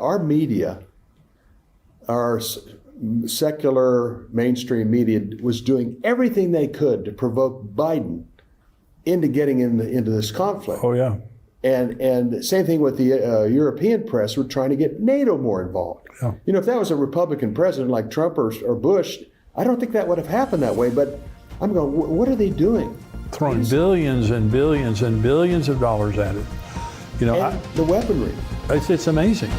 our media, our secular mainstream media was doing everything they could to provoke Biden into getting into this conflict. Oh, yeah. And same thing with the European press. We're trying to get NATO more involved. Yeah. You know, if that was a Republican president like Trump or Bush, I don't think that would have happened that way. But I'm going, what are they doing? Throwing billions and billions and billions of dollars at it. You know, and the weaponry. It's amazing.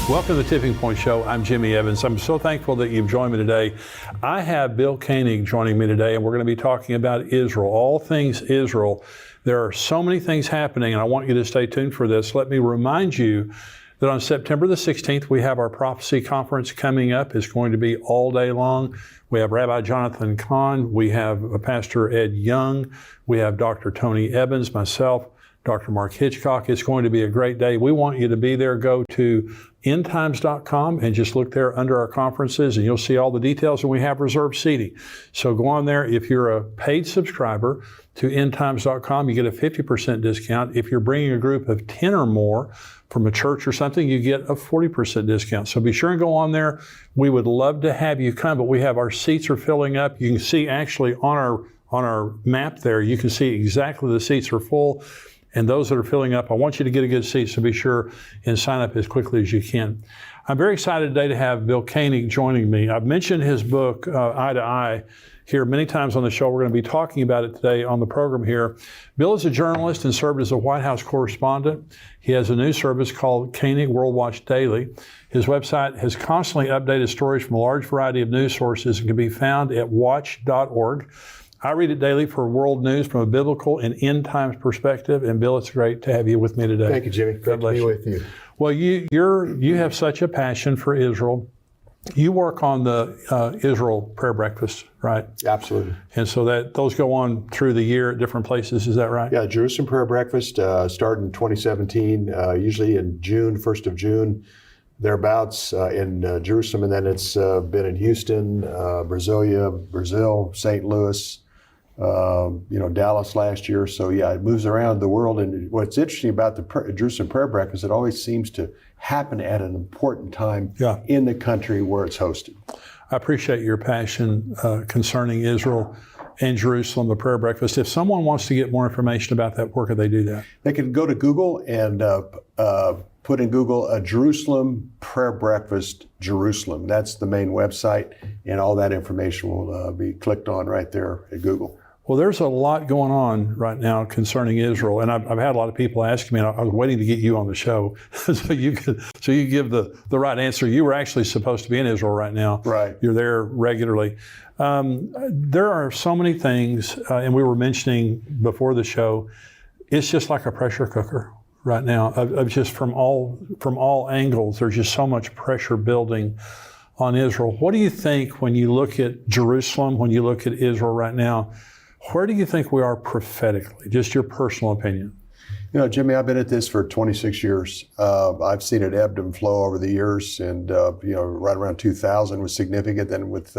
Welcome to the Tipping Point Show. I'm Jimmy Evans. I'm so thankful that you've joined me today. I have Bill Koenig joining me today, and we're going to be talking about Israel, all things Israel. There are so many things happening, and I want you to stay tuned for this. Let me remind you that on September the 16th, we have our prophecy conference coming up. It's going to be all day long. We have Rabbi Jonathan Kahn. We have Pastor Ed Young. We have Dr. Tony Evans, myself, Dr. Mark Hitchcock. It's going to be a great day. We want you to be there. Go to endtimes.com and just look there under our conferences and you'll see all the details, and we have reserved seating. So go on there. If you're a paid subscriber to endtimes.com, you get a 50% discount. If you're bringing a group of 10 or more from a church or something, you get a 40% discount. So be sure and go on there. We would love to have you come, but we have our seats are filling up. You can see actually on our map there, you can see exactly the seats are full. And those that are filling up, I want you to get a good seat, so be sure and sign up as quickly as you can. I'm very excited today to have Bill Koenig joining me. I've mentioned his book, Eye to Eye, here many times on the show. We're going to be talking about it today on the program here. Bill is a journalist and served as a White House correspondent. He has a news service called Koenig World Watch Daily. His website has constantly updated stories from a large variety of news sources and can be found at watch.org. I read it daily for world news from a biblical and end times perspective. And Bill, it's great to have you with me today. Thank you, Jimmy. Great to be with you. Well, you have such a passion for Israel. You work on the Israel prayer breakfast, right? Absolutely. And so those go on through the year at different places. Is that right? Yeah, Jerusalem prayer breakfast started in 2017, usually in June, 1st of June, thereabouts in Jerusalem. And then it's been in Houston, Brazil, St. Louis, Dallas last year. So yeah, it moves around the world. And what's interesting about the Jerusalem prayer breakfast, it always seems to happen at an important time in the country where it's hosted. I appreciate your passion concerning Israel and Jerusalem, the prayer breakfast. If someone wants to get more information about that, where could they do that? They can go to Google and put in Google a Jerusalem prayer breakfast, Jerusalem. That's the main website, and all that information will be clicked on right there at Google. Well, there's a lot going on right now concerning Israel, and I've had a lot of people asking me, and I was waiting to get you on the show so you give the right answer. You were actually supposed to be in Israel right now. Right. You're there regularly. There are so many things, and we were mentioning before the show, it's just like a pressure cooker right now, of just from all angles. There's just so much pressure building on Israel. What do you think when you look at Jerusalem, when you look at Israel right now? Where do you think we are prophetically? Just your personal opinion. You know, Jimmy, I've been at this for 26 years. I've seen it ebb and flow over the years, and right around 2000 was significant. Then with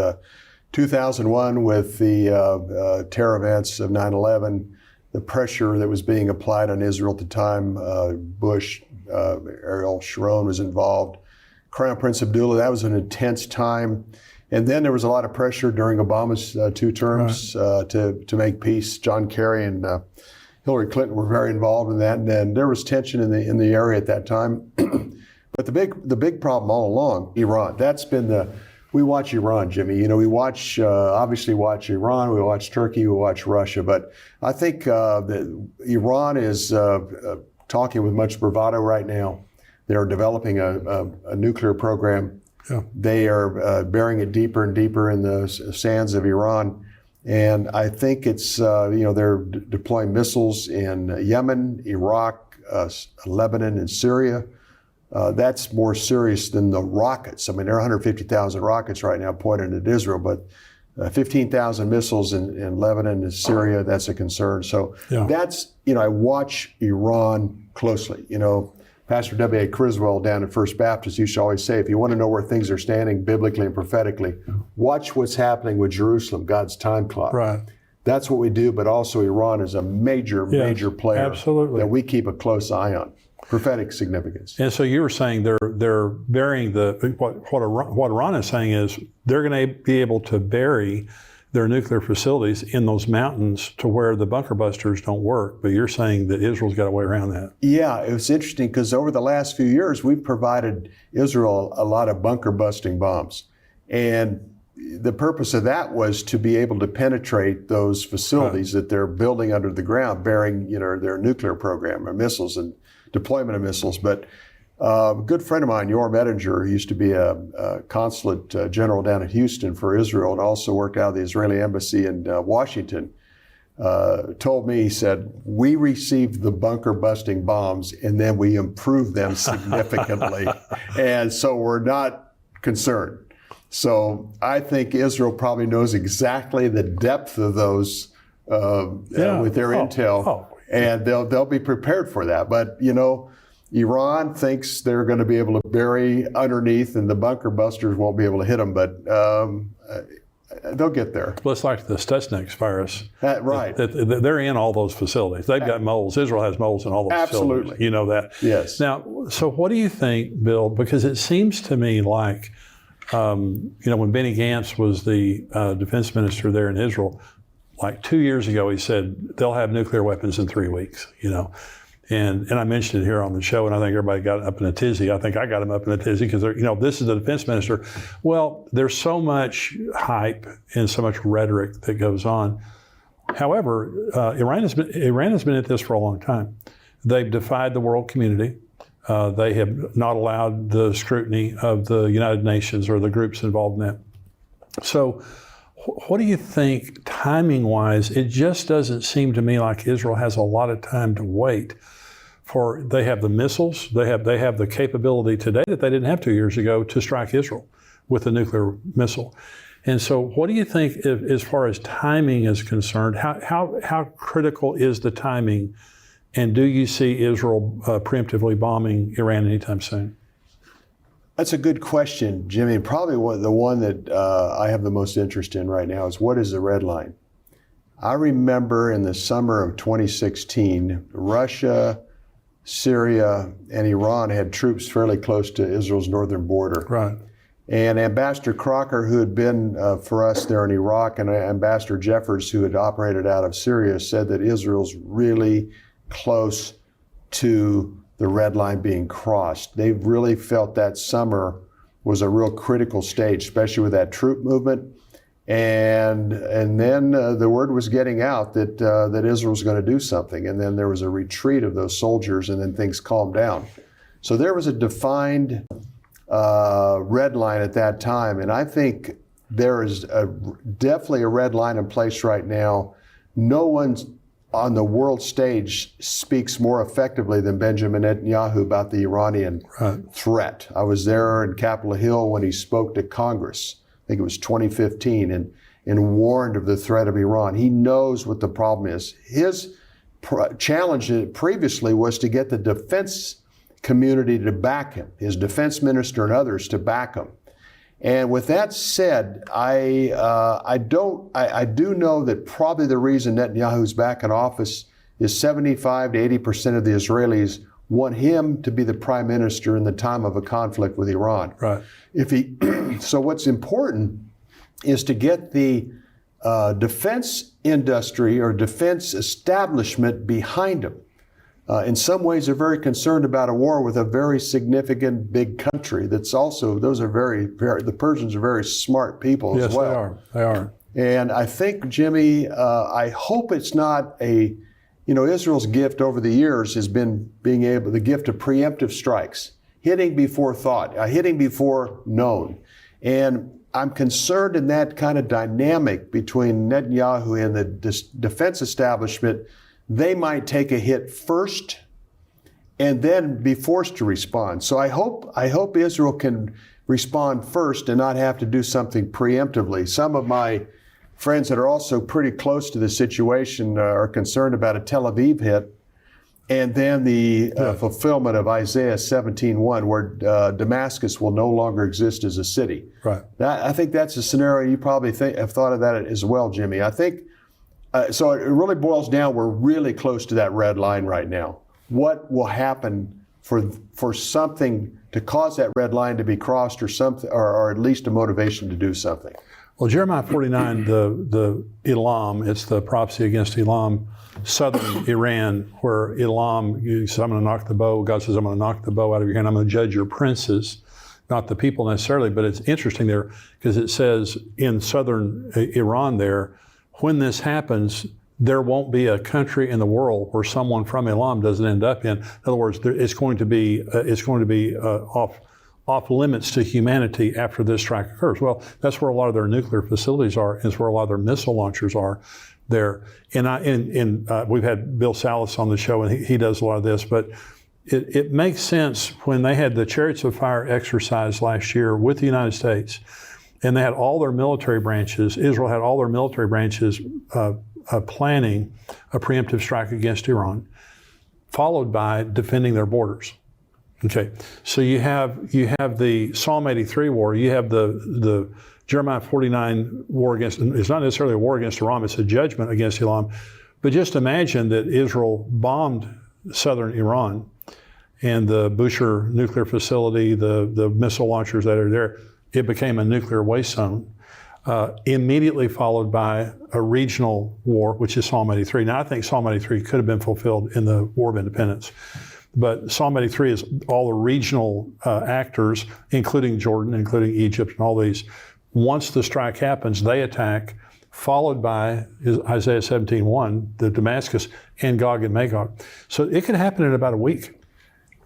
2001, with the terror events of 9/11, the pressure that was being applied on Israel at the time, Bush, Ariel Sharon was involved, Crown Prince Abdullah, that was an intense time. And then there was a lot of pressure during Obama's 2 terms to make peace. John Kerry and Hillary Clinton were very involved in that, and then there was tension in the area at that time. But the big problem all along, Iran. That's been we watch Iran, Jimmy. You know, we obviously watch Iran, we watch Turkey, we watch Russia. But I think that Iran is talking with much bravado right now. They're developing a nuclear program. Yeah. They are burying it deeper and deeper in the sands of Iran. And I think it's, they're deploying missiles in Yemen, Iraq, Lebanon, and Syria. That's more serious than the rockets. I mean, there are 150,000 rockets right now pointed at Israel, but 15,000 missiles in Lebanon and Syria, that's a concern. So that's, I watch Iran closely. Pastor W.A. Criswell down at First Baptist used to always say, if you want to know where things are standing biblically and prophetically, watch what's happening with Jerusalem, God's time clock. Right. That's what we do, but also Iran is a major player absolutely. that we keep a close eye on. prophetic significance. And so you were saying they're burying what Iran is saying is they're going to be able to bury their nuclear facilities in those mountains to where the bunker busters don't work. But you're saying that Israel's got a way around that. Yeah, it was interesting because over the last few years, we've provided Israel a lot of bunker busting bombs. And the purpose of that was to be able to penetrate those facilities that they're building under the ground, bearing their nuclear program or missiles and deployment of missiles. But a good friend of mine, Yoram Ettinger, used to be a consulate general down in Houston for Israel and also worked out of the Israeli embassy in Washington, told me, he said, we received the bunker busting bombs and then we improved them significantly. And so we're not concerned. So I think Israel probably knows exactly the depth of those with their intel, and they'll be prepared for that. But Iran thinks they're going to be able to bury underneath, and the bunker busters won't be able to hit them. But they'll get there. Well, it's like the Stuxnet virus. Right. They're in all those facilities. They've got moles. Israel has moles in all those facilities. You know that. Yes. Now, so what do you think, Bill? Because it seems to me like, when Benny Gantz was the defense minister there in Israel, like 2 years ago, he said they'll have nuclear weapons in 3 weeks, And I mentioned it here on the show, and I think everybody got up in a tizzy. I think I got them up in a tizzy because this is the defense minister. Well, there's so much hype and so much rhetoric that goes on. However, Iran has been at this for a long time. They've defied the world community. They have not allowed the scrutiny of the United Nations or the groups involved in that. So what do you think timing-wise? It just doesn't seem to me like Israel has a lot of time to wait. They have the missiles, they have the capability today that they didn't have 2 years ago to strike Israel with a nuclear missile. And so what do you think as far as timing is concerned? How critical is the timing? And do you see Israel preemptively bombing Iran anytime soon? That's a good question, Jimmy. Probably the one that I have the most interest in right now is what is the red line? I remember in the summer of 2016, Russia, Syria, and Iran had troops fairly close to Israel's northern border. Right. And Ambassador Crocker, who had been for us there in Iraq, and Ambassador Jeffers, who had operated out of Syria, said that Israel's really close to the red line being crossed. They really felt that summer was a real critical stage, especially with that troop movement. And then the word was getting out that Israel was going to do something. And then there was a retreat of those soldiers, and then things calmed down. So there was a defined red line at that time. And I think there is definitely a red line in place right now. No one's on the world stage speaks more effectively than Benjamin Netanyahu about the Iranian threat. I was there in Capitol Hill when he spoke to Congress, I think it was 2015, and warned of the threat of Iran. He knows what the problem is. His challenge previously was to get the defense community to back him, his defense minister and others to back him. And with that said, I do know that probably the reason Netanyahu's back in office is 75 to 80% of the Israelis want him to be the prime minister in the time of a conflict with Iran. Right. So what's important is to get the defense industry or defense establishment behind him. In some ways, they're very concerned about a war with a very significant big country. That's also, those are the Persians are very smart people as well. Yes, they are. And I think, Jimmy, I hope it's not Israel's gift over the years has been the gift of preemptive strikes, hitting before thought, hitting before known. And I'm concerned in that kind of dynamic between Netanyahu and the defense establishment. They might take a hit first and then be forced to respond. So I hope Israel can respond first and not have to do something preemptively. Some of my friends that are also pretty close to the situation are concerned about a Tel Aviv hit and then the fulfillment of Isaiah 17:1, where Damascus will no longer exist as a city. Right. I think that's a scenario you probably have thought of that as well, Jimmy. I think so it really boils down, we're really close to that red line right now. What will happen for something to cause that red line to be crossed, or something, or at least a motivation to do something. Well, Jeremiah 49, the Elam, it's the prophecy against Elam, southern Iran, where Elam, he says, I'm going to knock the bow. God says, I'm going to knock the bow out of your hand. I'm going to judge your princes, not the people necessarily. But it's interesting there because it says in southern Iran there, when this happens, there won't be a country in the world where someone from Elam doesn't end up in. In other words, it's going to be off limits to humanity after this strike occurs. Well, that's where a lot of their nuclear facilities are. It's where a lot of their missile launchers are there. And we've had Bill Salas on the show, and he does a lot of this. But it makes sense when they had the Chariots of Fire exercise last year with the United States, and they had all their military branches. Israel had all their military branches planning a preemptive strike against Iran, followed by defending their borders. Okay, so you have the Psalm 83 war, you have the Jeremiah 49 war against, it's not necessarily a war against Iran, it's a judgment against Elam. But just imagine that Israel bombed southern Iran and the Bushehr nuclear facility, the missile launchers that are there, it became a nuclear waste zone. Immediately followed by a regional war, which is Psalm 83. Now, I think Psalm 83 could have been fulfilled in the War of Independence. But Psalm 83 is all the regional actors, including Jordan, including Egypt, and all these. Once the strike happens, they attack, followed by Isaiah 17:1, the Damascus, and Gog and Magog. So it could happen in about a week.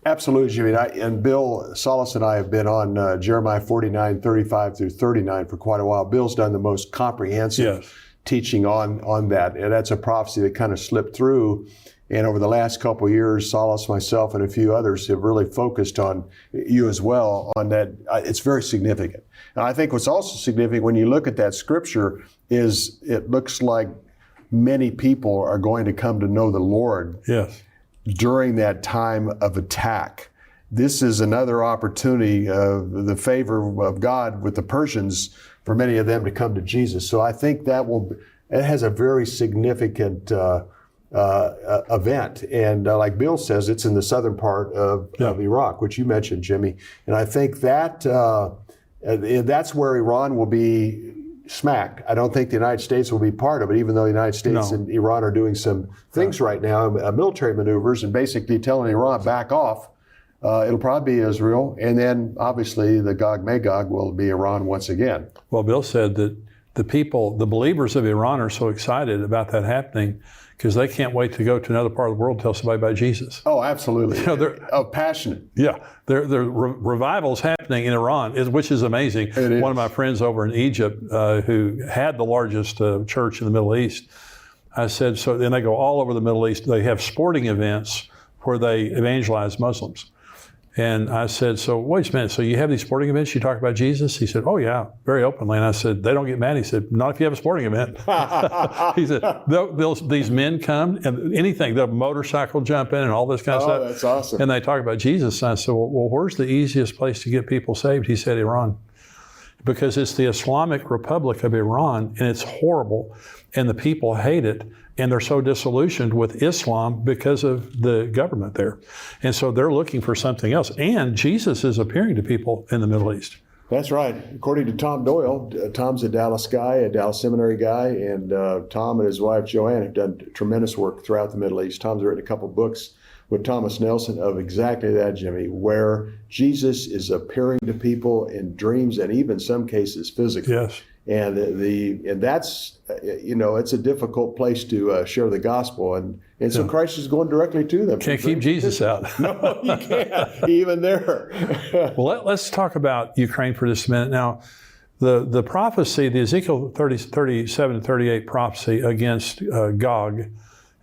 Absolutely, Jimmy. And Bill Salas and I have been on Jeremiah 49, 35 through 39 for quite a while. Bill's done the most comprehensive teaching on that. And that's a prophecy that kind of slipped through. And over the last couple of years, Salas, myself, and a few others have really focused on, you as well, on that. It's very significant. And I think what's also significant when you look at that scripture is it looks like many people are going to come to know the Lord during that time of attack. This is another opportunity of the favor of God with the Persians for many of them to come to Jesus. So I think it has a very significant event. And like Bill says, it's in the southern part of Iraq, which you mentioned, Jimmy. And I think that's where Iran will be smacked. I don't think the United States will be part of it, even though the United States and Iran are doing some things right now, military maneuvers, and basically telling Iran, back off. It'll probably be Israel. And then, obviously, the Gog Magog will be Iran once again. Well, Bill said that the believers of Iran are so excited about that happening because they can't wait to go to another part of the world and tell somebody about Jesus. Oh, absolutely. They're passionate. Yeah. There revival's happening in Iran, which is amazing. One of my friends over in Egypt who had the largest church in the Middle East, I said, so then they go all over the Middle East. They have sporting events where they evangelize Muslims. And I said, so wait a minute, so you have these sporting events, you talk about Jesus? He said, oh yeah, very openly. And I said, they don't get mad? He said, not if you have a sporting event. He said, these men come and anything, they'll motorcycle jump in and all this kind of stuff. Oh, that's awesome. And they talk about Jesus. And I said, well, where's the easiest place to get people saved? He said, Iran. Because it's the Islamic Republic of Iran, and it's horrible, and the people hate it, and they're so disillusioned with Islam because of the government there. And so they're looking for something else. And Jesus is appearing to people in the Middle East. That's right. According to Tom Doyle, Tom's a Dallas guy, a Dallas seminary guy, and Tom and his wife Joanne have done tremendous work throughout the Middle East. Tom's written a couple books with Thomas Nelson of exactly that, Jimmy, where Jesus is appearing to people in dreams and even some cases physically. Yes. And that's, it's a difficult place to share the gospel. And so Christ is going directly to them. Can't keep Jesus out. No, you can't, even there. Well, let's talk about Ukraine for just a minute. Now, the prophecy, the Ezekiel 37 and 38 prophecy against Gog,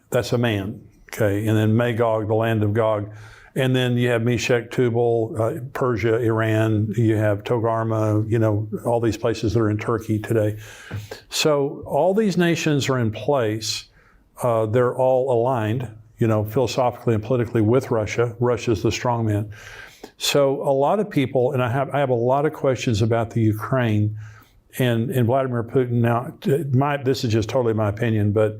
that's a man. Okay, and then Magog, the land of Gog. And then you have Meshech, Tubal, Persia, Iran, you have Togarmah, all these places that are in Turkey today. So all these nations are in place. They're all aligned, philosophically and politically with Russia. Russia's the strong man. So a lot of people, and I have a lot of questions about the Ukraine and Vladimir Putin. Now, this is just totally my opinion, but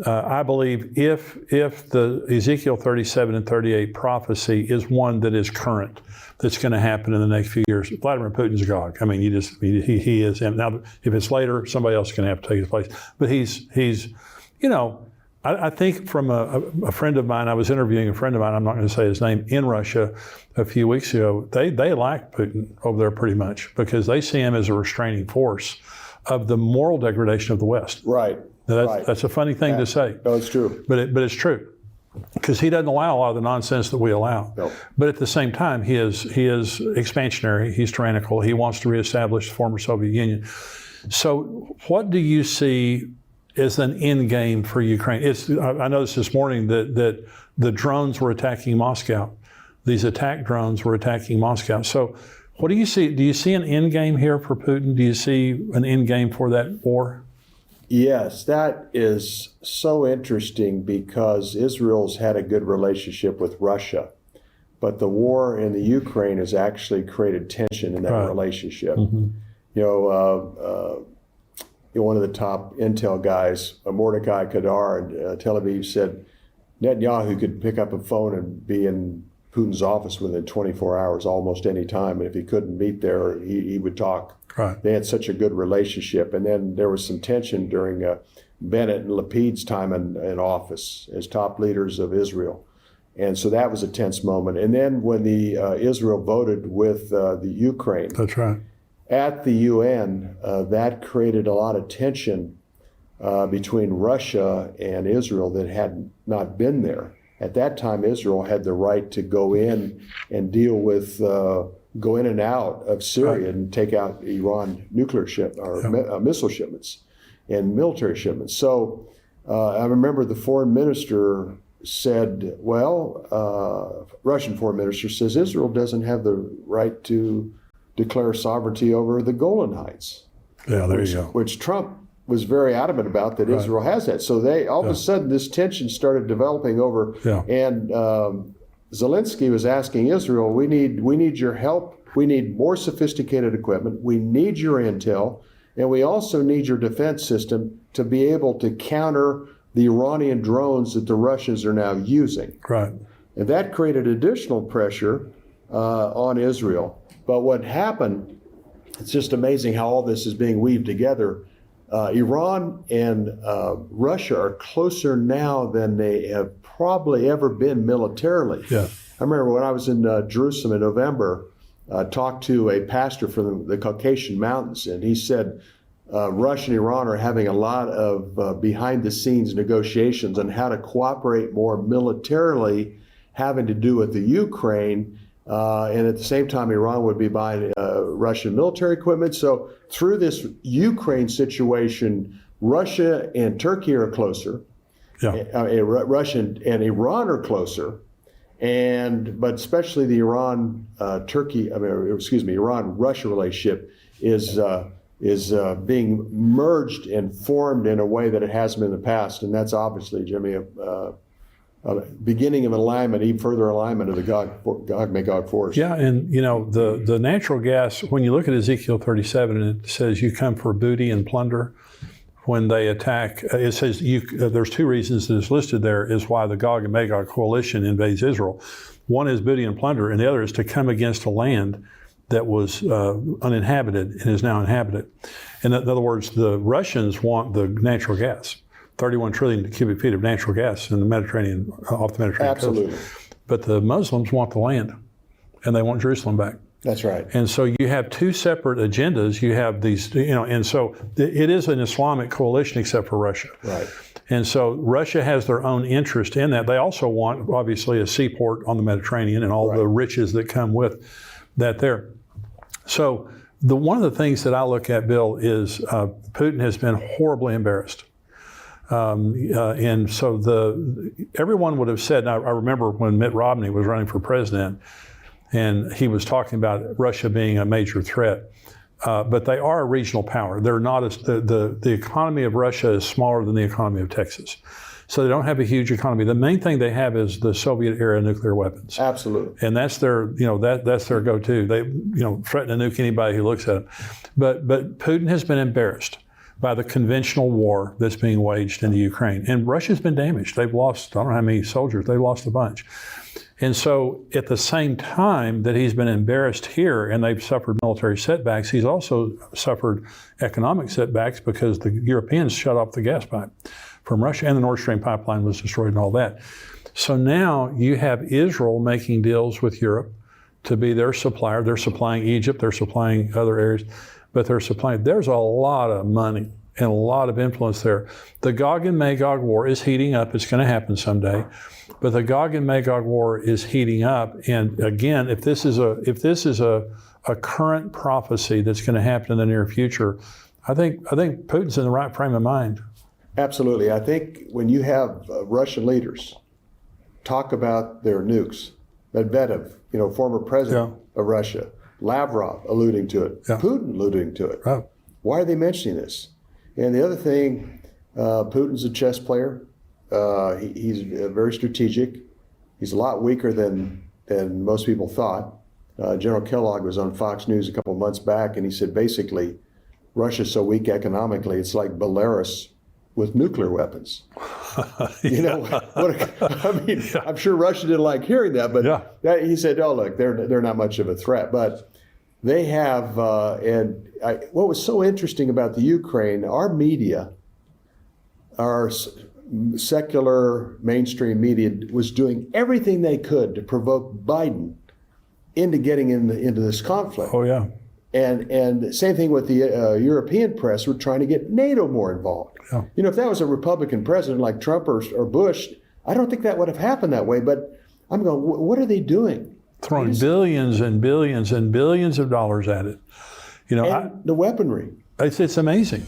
I believe if the Ezekiel 37 and 38 prophecy is one that is current, that's going to happen in the next few years, Vladimir Putin's Gog. I mean, he is. And now, if it's later, somebody else is going to have to take his place. But he's I think from a friend of mine, I was interviewing a friend of mine, I'm not going to say his name, in Russia a few weeks ago. They like Putin over there pretty much because they see him as a restraining force of the moral degradation of the West. Right. That's a funny thing to say. No, it's true. But it's true. Because he doesn't allow a lot of the nonsense that we allow. No. But at the same time, he is expansionary, he's tyrannical, he wants to reestablish the former Soviet Union. So what do you see as an end game for Ukraine? I noticed this morning that the drones were attacking Moscow. These attack drones were attacking Moscow. So what do you see? Do you see an end game here for Putin? Do you see an end game for that war? Yes, that is so interesting because Israel's had a good relationship with Russia, but the war in the Ukraine has actually created tension in that relationship. Mm-hmm. One of the top intel guys, Mordecai Kadar in Tel Aviv, said Netanyahu could pick up a phone and be in Putin's office within 24 hours almost any time, and if he couldn't meet there, he would talk. Right. They had such a good relationship. And then there was some tension during Bennett and Lapid's time in office as top leaders of Israel. And so that was a tense moment. And then when Israel voted with the Ukraine. That's right. At the UN, that created a lot of tension between Russia and Israel that had not been there. At that time, Israel had the right to go in and deal with go in and out of Syria and take out Iran nuclear missile shipments and military shipments. So I remember the foreign minister said, Russian foreign minister says Israel doesn't have the right to declare sovereignty over the Golan Heights. Yeah, there you go. Which Trump was very adamant about that Israel has that. So they all of a sudden this tension started developing over, and Zelensky was asking Israel, we need your help. We need more sophisticated equipment. We need your intel, and we also need your defense system to be able to counter the Iranian drones that the Russians are now using. Right. And that created additional pressure on Israel. But what happened, it's just amazing how all this is being weaved together. Iran and Russia are closer now than they have probably ever been militarily. Yeah. I remember when I was in Jerusalem in November, talked to a pastor from the Caucasian Mountains, and he said Russia and Iran are having a lot of behind-the-scenes negotiations on how to cooperate more militarily, having to do with the Ukraine, and at the same time, Iran would be buying Russian military equipment. So through this Ukraine situation, Russia and Turkey are closer. Yeah. Russia and Iran are closer, but especially the Iran-Russia relationship is being merged and formed in a way that it hasn't been in the past, and that's obviously, Jimmy, a beginning of alignment, even further alignment of the Gog Magog force. Yeah, and the natural gas. When you look at Ezekiel 37, and it says you come for booty and plunder. When they attack, it says there's two reasons that it's listed there is why the Gog and Magog Coalition invades Israel. One is booty and plunder, and the other is to come against a land that was uninhabited and is now inhabited. In other words, the Russians want the natural gas, 31 trillion cubic feet of natural gas in the Mediterranean, off the Mediterranean Absolutely. coast. But the Muslims want the land, and they want Jerusalem back. That's right. And so you have two separate agendas. You have these, and so it is an Islamic coalition except for Russia. Right. And so Russia has their own interest in that. They also want, obviously, a seaport on the Mediterranean and all the riches that come with that there. So one of the things that I look at, Bill, is Putin has been horribly embarrassed. And so everyone would have said, and I remember when Mitt Romney was running for president, and he was talking about Russia being a major threat. But they are a regional power. They're not the economy of Russia is smaller than the economy of Texas. So they don't have a huge economy. The main thing they have is the Soviet era nuclear weapons. Absolutely. And that's their, that's their go-to. They, threaten to nuke anybody who looks at them. But Putin has been embarrassed by the conventional war that's being waged in the Ukraine. And Russia's been damaged. They've lost, I don't know how many soldiers, they've lost a bunch. And so at the same time that he's been embarrassed here and they've suffered military setbacks, he's also suffered economic setbacks because the Europeans shut off the gas pipe from Russia, and the Nord Stream pipeline was destroyed and all that. So now you have Israel making deals with Europe to be their supplier. They're supplying Egypt, they're supplying other areas, but they're supplying, there's a lot of money and a lot of influence there. The Gog and Magog war is heating up. It's going to happen someday. But the Gog and Magog war is heating up. And again, if this is a current prophecy that's going to happen in the near future, I think Putin's in the right frame of mind. Absolutely. I think when you have Russian leaders talk about their nukes, Medvedev, former president of Russia, Lavrov alluding to it, Putin alluding to it. Right. Why are they mentioning this? And the other thing, Putin's a chess player. He's very strategic. He's a lot weaker than most people thought. General Kellogg was on Fox News a couple of months back, and he said basically, Russia's so weak economically, it's like Belarus with nuclear weapons. I'm sure Russia didn't like hearing that, but he said, "Oh, look, they're not much of a threat." But they have, what was so interesting about the Ukraine, our media, our secular mainstream media was doing everything they could to provoke Biden into getting into this conflict. Oh, yeah. And same thing with the European press. We're trying to get NATO more involved. Yeah. If that was a Republican president like Trump or Bush, I don't think that would have happened that way. But I'm going, what are they doing? Throwing billions and billions and billions of dollars at it. And the weaponry. It's amazing.